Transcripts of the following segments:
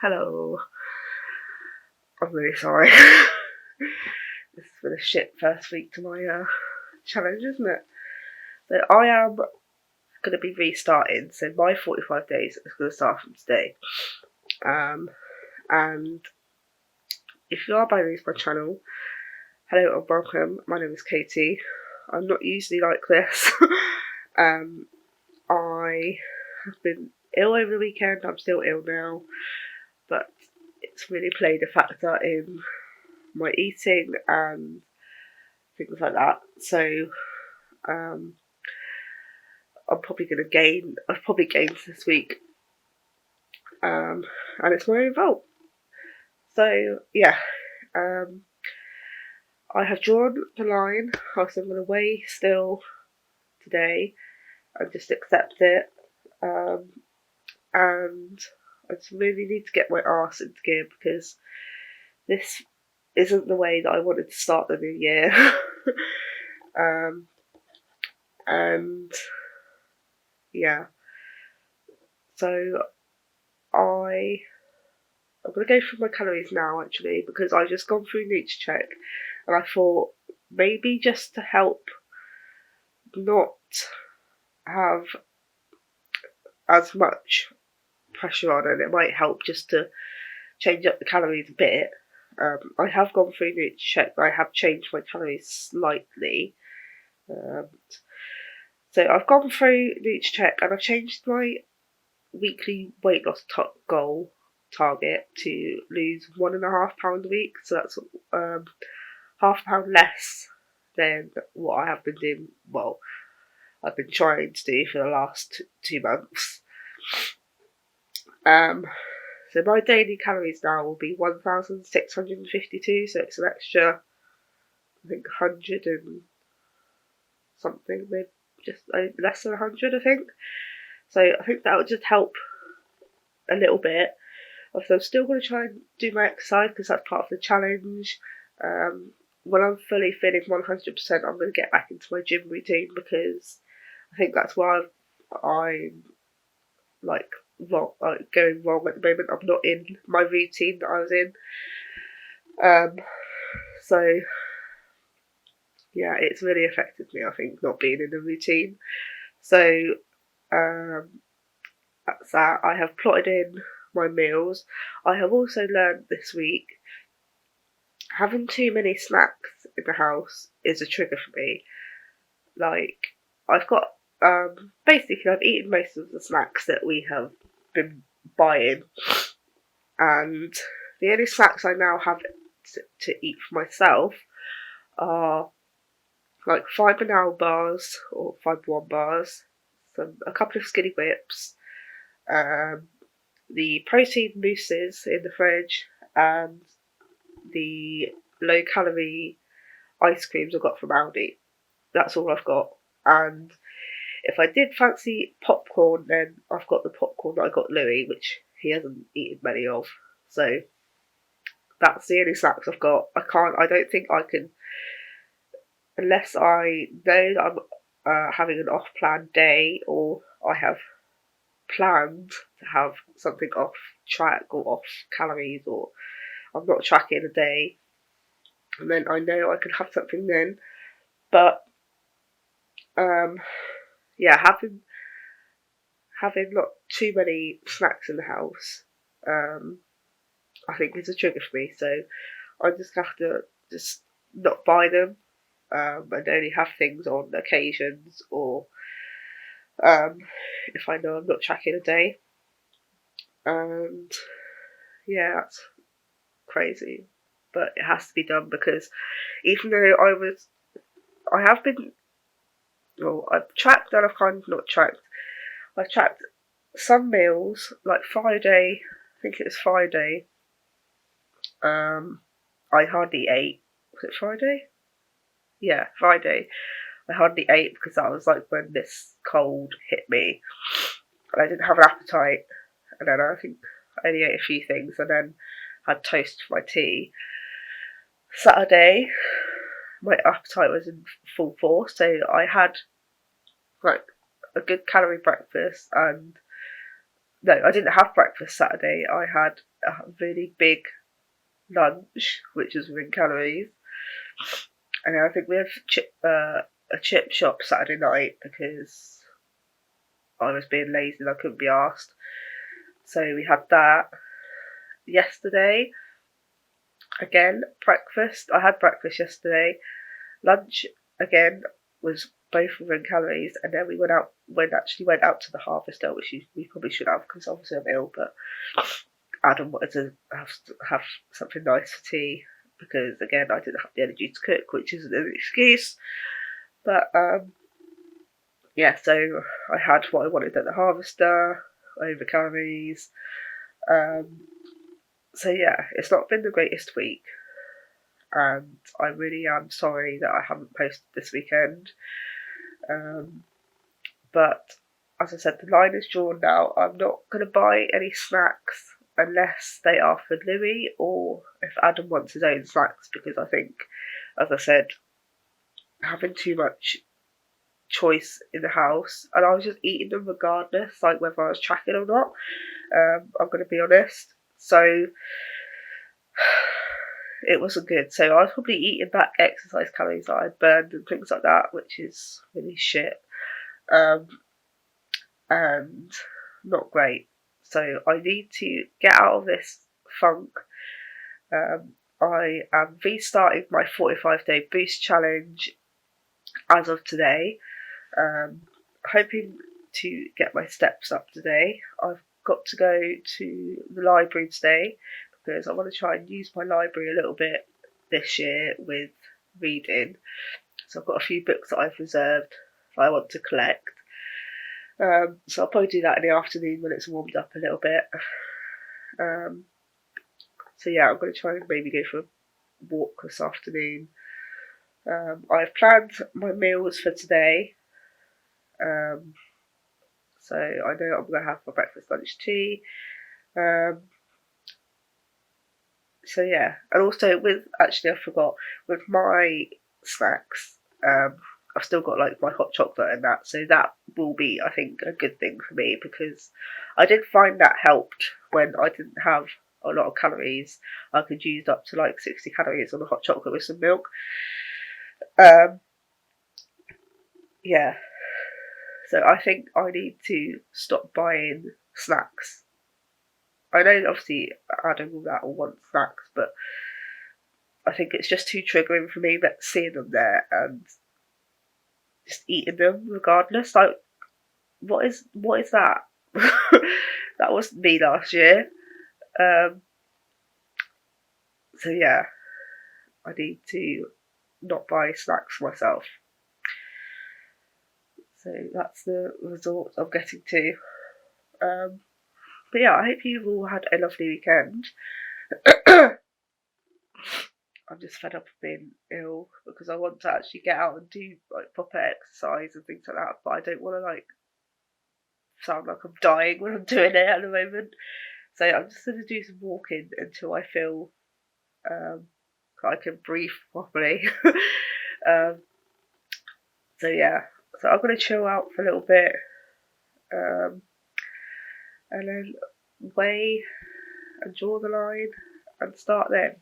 Hello. I'm really sorry. This has been a shit first week to my challenge, isn't it? So I am going to be restarting. So my 45 days is going to start from today. And if you are brand new to my channel, hello and welcome. My name is Katie. I'm not usually like this. I have been ill over the weekend. I'm still ill now, but it's really played a factor in my eating and things like that. So I'm probably going to gain. I've probably gained this week, and it's my own fault. So yeah, I have drawn the line. So I'm going to weigh still today and just accept it. And I just really need to get my arse into gear because this isn't the way that I wanted to start the new year. And yeah, so I'm going to go through my calories now actually, because I've just gone through Nutracheck and I thought maybe just to help not have as much pressure on it might help just to change up the calories a bit. I have gone through Nutracheck, I have changed my calories slightly. So I've gone through Nutracheck and I've changed my weekly weight loss goal target to lose 1.5 pounds a week. So that's half a pound less than what I have been doing. Well, I've been trying to do for the last 2 months. So my daily calories now will be 1,652. So it's an extra, I think, 100 and something, maybe just less than 100, I think. So I think that would just help a little bit. So I'm still going to try and do my exercise because that's part of the challenge. When I'm fully feeling 100%, I'm going to get back into my gym routine because I think that's why I'm like going wrong at the moment. I'm not in my routine that I was in. So yeah, it's really affected me, I think, not being in the routine. So that's that. I have plotted in my meals. I have also learned this week having too many snacks in the house is a trigger for me. Like, I've got basically I've eaten most of the snacks that we have been buying, and the only snacks I now have to eat for myself are like 5 banana bars or 5 bars, a couple of skinny whips, the protein mousses in the fridge, and the low calorie ice creams I got from Aldi. That's all I've got. And if I did fancy popcorn, then I've got the popcorn that I got Louis, which he hasn't eaten many of. So that's the only snacks I've got. I don't think I can, unless I know that I'm having an off-plan day or I have planned to have something off track or off calories, or I'm not tracking a day, and then I know I can have something then. But yeah, having not too many snacks in the house, I think is a trigger for me. So I just have to just not buy them, and only have things on occasions, or if I know I'm not tracking a day. And yeah, that's crazy, but it has to be done because even though I have been, well, I've tracked and I've kind of not tracked. I've tracked some meals, like Friday, I think it was Friday, I hardly ate. Was it Friday? Yeah, Friday. I hardly ate because that was like when this cold hit me. And I didn't have an appetite. And then I think I only ate a few things and then had toast for my tea. Saturday, my appetite was in full force. So I had like a good calorie breakfast, and no, I didn't have breakfast Saturday. I had a really big lunch, which was within calories. And then I think we had a chip shop Saturday night because I was being lazy and I couldn't be asked. So we had that. Yesterday, again, breakfast. I had breakfast yesterday. Lunch, again, was both within calories. And then we went out to the harvester, which we probably should have because obviously I'm ill. But Adam wanted to have something nice for tea because, again, I didn't have the energy to cook, which isn't an excuse. But yeah, so I had what I wanted at the harvester, over calories. So yeah, it's not been the greatest week, and I really am sorry that I haven't posted this weekend. But as I said, the line is drawn now. I'm not going to buy any snacks unless they are for Louis or if Adam wants his own snacks, because I think, as I said, having too much choice in the house, and I was just eating them regardless, like whether I was tracking or not. I'm going to be honest. So it wasn't good. So I was probably eating back exercise calories that I'd burned and things like that, which is really shit. And not great. So I need to get out of this funk. I am restarting my 45-day boost challenge as of today. Hoping to get my steps up today. I've got to go to the library today because I want to try and use my library a little bit this year with reading. So I've got a few books that I've reserved that I want to collect. So I'll probably do that in the afternoon when it's warmed up a little bit. So yeah, I'm going to try and maybe go for a walk this afternoon. I've planned my meals for today. So I know I'm going to have my breakfast, lunch, tea. So yeah, and also I forgot, with my snacks, I've still got like my hot chocolate and that, so that will be, I think, a good thing for me because I did find that helped when I didn't have a lot of calories. I could use up to like 60 calories on a hot chocolate with some milk. Yeah, so I think I need to stop buying snacks. I know obviously Adam will want snacks, but I think it's just too triggering for me that seeing them there and just eating them regardless. Like, what is that? That wasn't me last year. So yeah, I need to not buy snacks for myself. So that's the result I'm getting to. But yeah, I hope you've all had a lovely weekend. I'm just fed up of being ill because I want to actually get out and do like proper exercise and things like that, but I don't want to like sound like I'm dying when I'm doing it at the moment. So I'm just going to do some walking until I feel I can breathe properly. So yeah, so I'm going to chill out for a little bit, and then weigh and draw the line and start then.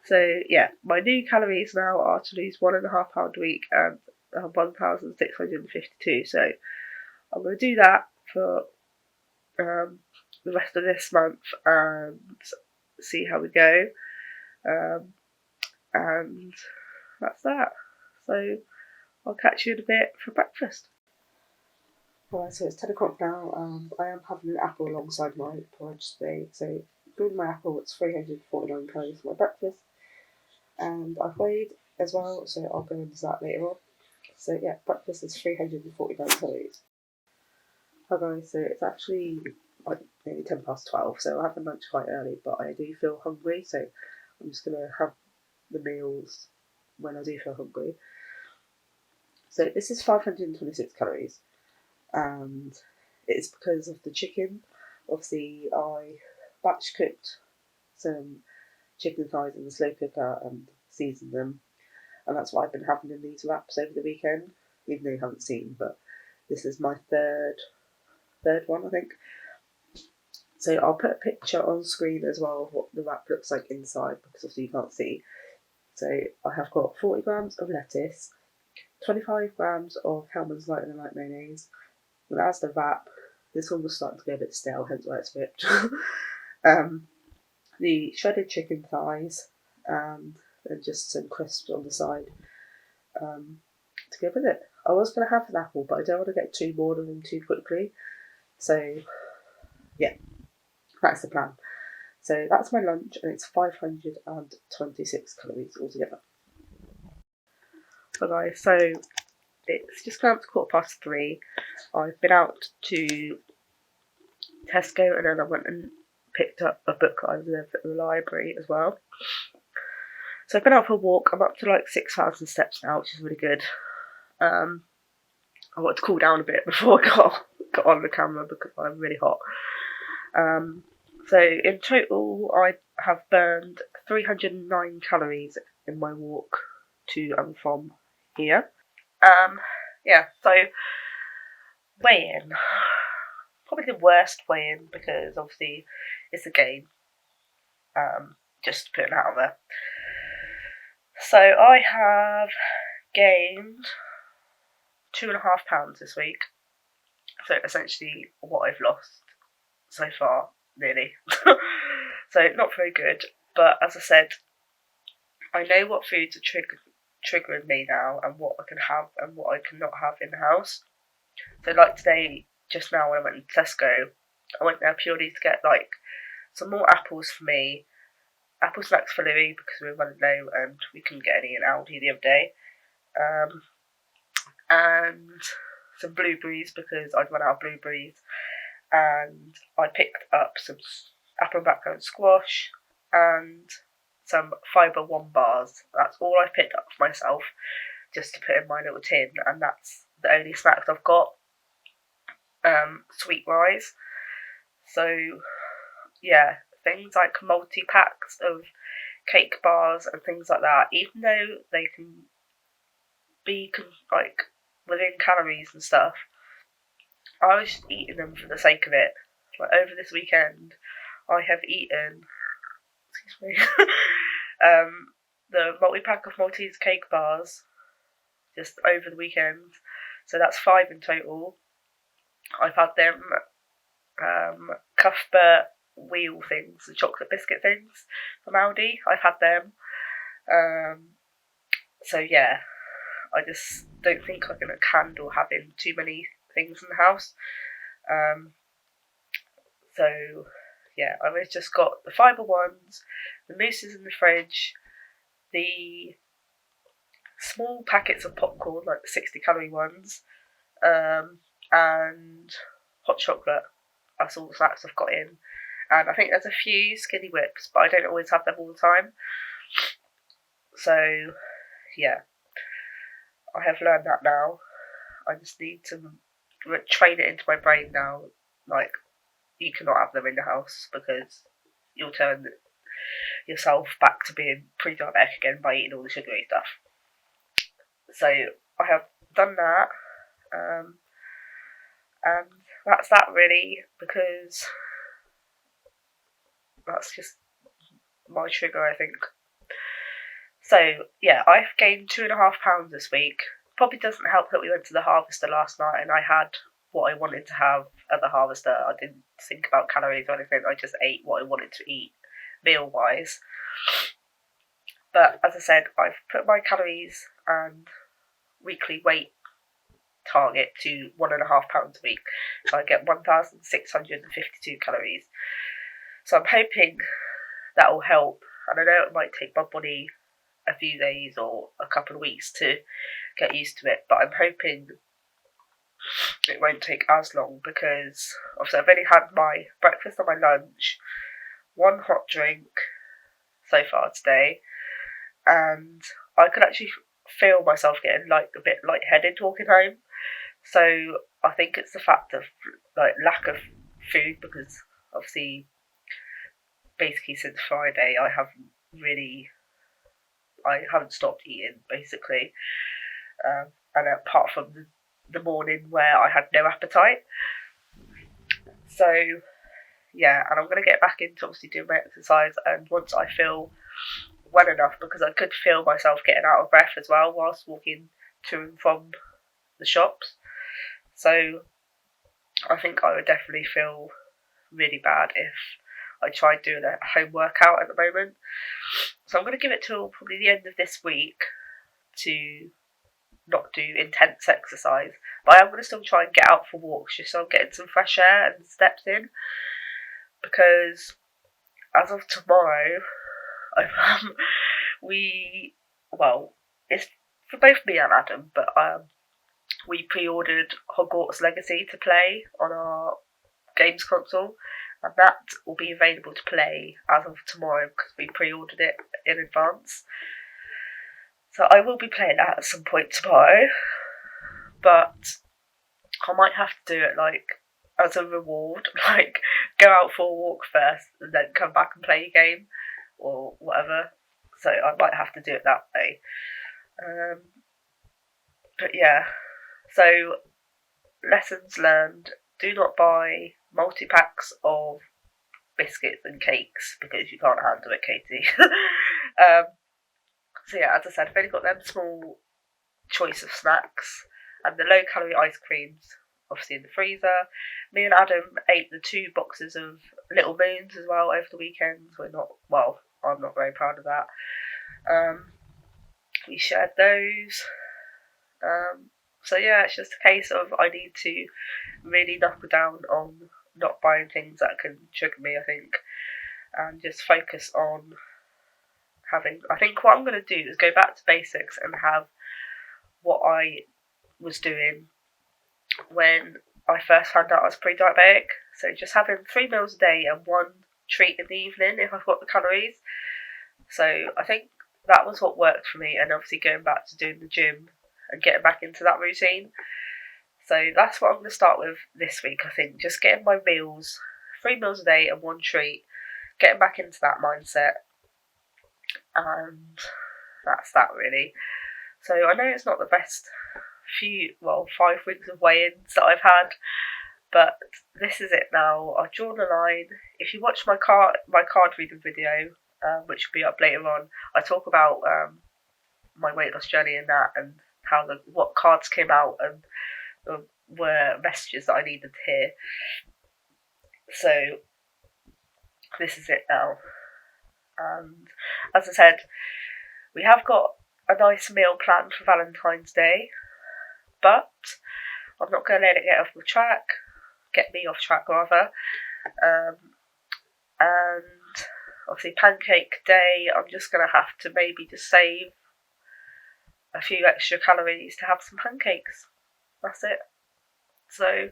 So yeah, my new calories now are to lose 1.5 pound a week and 1,652. So I'm going to do that for the rest of this month and see how we go. And that's that. So I'll catch you in a bit for breakfast. Right, so it's 10 o'clock now, and I am having an apple alongside my porridge today. So, including my apple, it's 349 calories for my breakfast. And I've weighed as well, so I'll go into that later on. So, yeah, breakfast is 349 calories. Hi guys, so it's actually like nearly 12, so I have lunch quite early, but I do feel hungry, so I'm just going to have the meals when I do feel hungry. So, this is 526 calories. And it's because of the chicken. Obviously, I batch cooked some chicken thighs in the slow cooker and seasoned them, and that's what I've been having in these wraps over the weekend. Even though you haven't seen, but this is my third one, I think. So I'll put a picture on screen as well of what the wrap looks like inside, because obviously you can't see. So I have got 40 grams of lettuce, 25 grams of Hellmann's Light and Light mayonnaise, and as the wrap, this one was starting to go a bit stale, hence why it's ripped. The shredded chicken thighs, and just some crisps on the side to go with it. I was going to have an apple, but I don't want to get too bored of them too quickly. So, yeah, that's the plan. So that's my lunch, and it's 526 calories altogether. So guys, so it's just come up to 3:15. I've been out to Tesco, and then I went and picked up a book that I was at the library as well. So I've been out for a walk. I'm up to like 6,000 steps now, which is really good. I wanted to cool down a bit before I got on the camera because I'm really hot. So in total, I have burned 309 calories in my walk to and from here. Yeah, so weigh-in. Probably the worst weigh-in because obviously it's a game. Just putting it out there. So I have gained 2.5 pounds this week. So essentially what I've lost so far, nearly. So not very good. But as I said, I know what foods are triggering me now, and what I can have and what I cannot have in the house. So like today, just now when I went to Tesco, I went there purely to get like some more apples for me, apple snacks for Louis because we were running low and we couldn't get any in Aldi the other day, and some blueberries because I'd run out of blueberries, and I picked up some apple and blackcurrant squash and some Fibre One bars. That's all I picked up for myself, just to put in my little tin, and that's the only snacks I've got. Sweet rice. So yeah, things like multi-packs of cake bars and things like that, even though they can be like within calories and stuff, I was just eating them for the sake of it. Like over this weekend, I have eaten, excuse me, the multi-pack of Maltese cake bars just over the weekend. So that's 5 in total. I've had them Cuthbert wheel things, the chocolate biscuit things from Aldi. I've had them. So yeah, I just don't think I can handle having too many things in the house. So yeah, I've just got the Fibre Ones, the mousses in the fridge, the small packets of popcorn, like the 60-calorie ones, and hot chocolate. That's all the snacks I've got in. And I think there's a few skinny whips, but I don't always have them all the time. So, yeah, I have learned that now. I just need to train it into my brain now. Like, you cannot have them in the house because you'll turn yourself back to being pre-diabetic again by eating all the sugary stuff. So I have done that, and that's that really, because that's just my trigger, I think. So yeah, I've gained 2.5 pounds this week. Probably doesn't help that we went to the Harvester last night and I had what I wanted to have at the Harvester. I didn't think about calories or anything. I just ate what I wanted to eat meal wise. But as I said, I've put my calories and weekly weight target to 1.5 pounds a week. So I get 1,652 calories. So I'm hoping that will help. And I know it might take my body a few days or a couple of weeks to get used to it, but I'm hoping it won't take as long because obviously I've only had my breakfast and my lunch, one hot drink so far today, and I could actually feel myself getting like a bit lightheaded walking home. So I think it's the fact of like lack of food, because obviously basically since Friday I haven't stopped eating basically, and apart from the morning where I had no appetite. So yeah, and I'm going to get back into obviously doing my exercise, and once I feel well enough, because I could feel myself getting out of breath as well whilst walking to and from the shops. So I think I would definitely feel really bad if I tried doing a home workout at the moment. So I'm going to give it till probably the end of this week to not do intense exercise, but I am going to still try and get out for walks just so I'm getting some fresh air and steps in, because as of tomorrow, it's for both me and Adam, but we pre-ordered Hogwarts Legacy to play on our games console, and that will be available to play as of tomorrow because we pre-ordered it in advance. So I will be playing that at some point tomorrow, but I might have to do it like as a reward, like go out for a walk first and then come back and play a game or whatever. So I might have to do it that way. But yeah, so lessons learned: do not buy multi-packs of biscuits and cakes because you can't handle it, Katie. So yeah, as I said, I've only got them small choice of snacks and the low-calorie ice creams, obviously in the freezer. Me and Adam ate the 2 boxes of Little Moons as well over the weekend. I'm not very proud of that. We shared those. So yeah, it's just a case of I need to really knuckle down on not buying things that can trigger me, I think, and just focus on I think what I'm going to do is go back to basics and have what I was doing when I first found out I was pre-diabetic. So just having 3 meals a day and 1 treat in the evening if I've got the calories. So I think that was what worked for me, and obviously going back to doing the gym and getting back into that routine. So that's what I'm going to start with this week, I think. Just getting my meals, 3 meals a day and 1 treat, getting back into that mindset. And that's that really. So I know it's not the best 5 weeks of weigh-ins that I've had, but this is it now. I've drawn a line. If you watch my card reading video, which will be up later on, I talk about my weight loss journey in that, and what cards came out and were messages that I needed to hear. So this is it now. And as I said, we have got a nice meal planned for Valentine's Day, but I'm not going to let it get me off track rather. And obviously pancake day, I'm just going to have to maybe just save a few extra calories to have some pancakes. That's it. So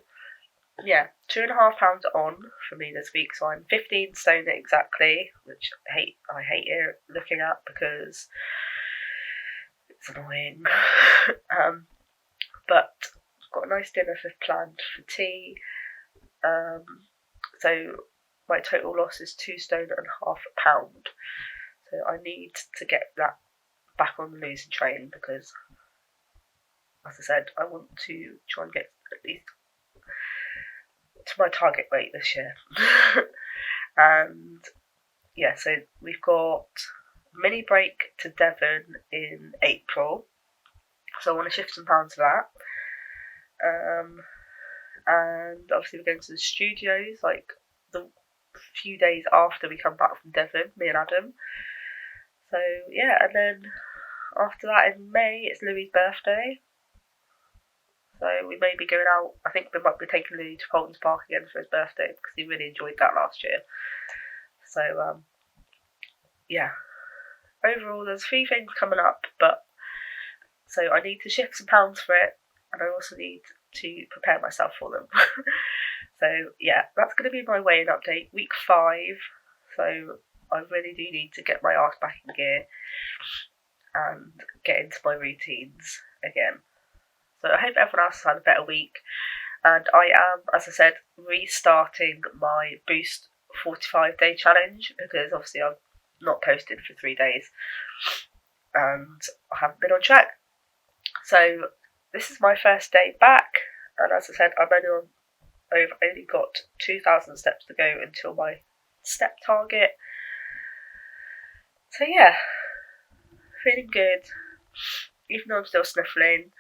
yeah, 2.5 pounds on for me this week, so I'm 15 stone exactly, which I hate looking at because it's annoying. But I've got a nice dinner planned for tea. So my total loss is 2.5 stone. So I need to get that back on the losing train because, as I said, I want to try and get at least to my target weight this year. And yeah, so we've got a mini break to Devon in April, so I want to shift some pounds for that. And obviously we're going to the studios like the few days after we come back from Devon, me and Adam. So yeah, and then after that in May it's Louis' birthday. So we may be going out. I think we might be taking Louis to Colton's Park again for his birthday because he really enjoyed that last year. So yeah, overall there's a few things coming up, but so I need to shift some pounds for it, and I also need to prepare myself for them. So yeah, that's going to be my weigh-in update, week 5. So I really do need to get my arse back in gear and get into my routines again. So I hope everyone else has had a better week, and I am, as I said, restarting my Boost 45-day challenge because obviously I've not posted for 3 days and I haven't been on track. So this is my first day back, and as I said, I'm only on I've only got 2,000 steps to go until my step target. So yeah, feeling good. Even though I'm still sniffling,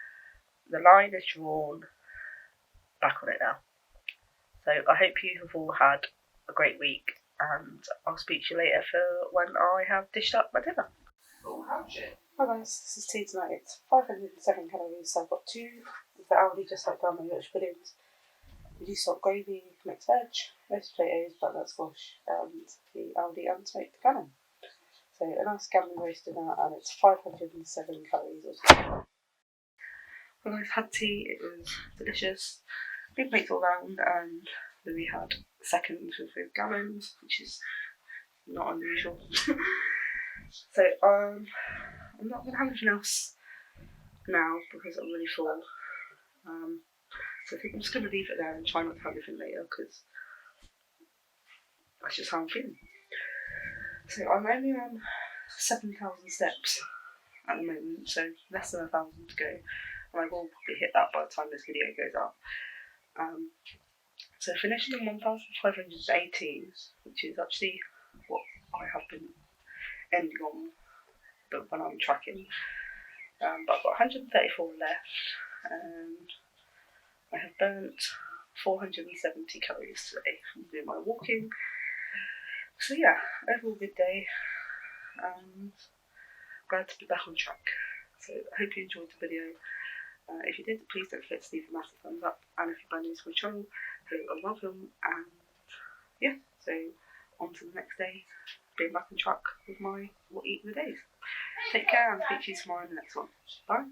the line is drawn. Back on it now. So I hope you have all had a great week, and I'll speak to you later for when I have dished up my dinner. Hi guys, this is tea tonight. It's 507 calories, so I've got 2 of the Aldi just like done my Yorkshire puddings, reduced salt gravy, mixed veg, roast potatoes, butternut squash, and the Aldi unsmoked gammon. So a nice gammon roast dinner, and it's 507 calories or so. When I had tea, it was delicious. Big plates all round, and then we had seconds with gammons, which is not unusual. So I'm not going to have anything else now because I'm really full. So I think I'm just going to leave it there and try not to have anything later because that's just how I'm feeling. So I'm only on 7,000 steps at the moment, so less than 1,000 to go, and I will probably hit that by the time this video goes up. So finishing on 1,518, which is actually what I have been ending on, but when I'm tracking. But I've got 134 left, and I have burnt 470 calories today from doing my walking. So yeah, overall good day, and glad to be back on track. So I hope you enjoyed the video. If you did, please don't forget to leave a massive thumbs up, and if you're brand new to my channel, hello and welcome, and yeah, so on to the next day, being back on track with my what eat in the days. Take care, and speak to you tomorrow in the next one. Bye.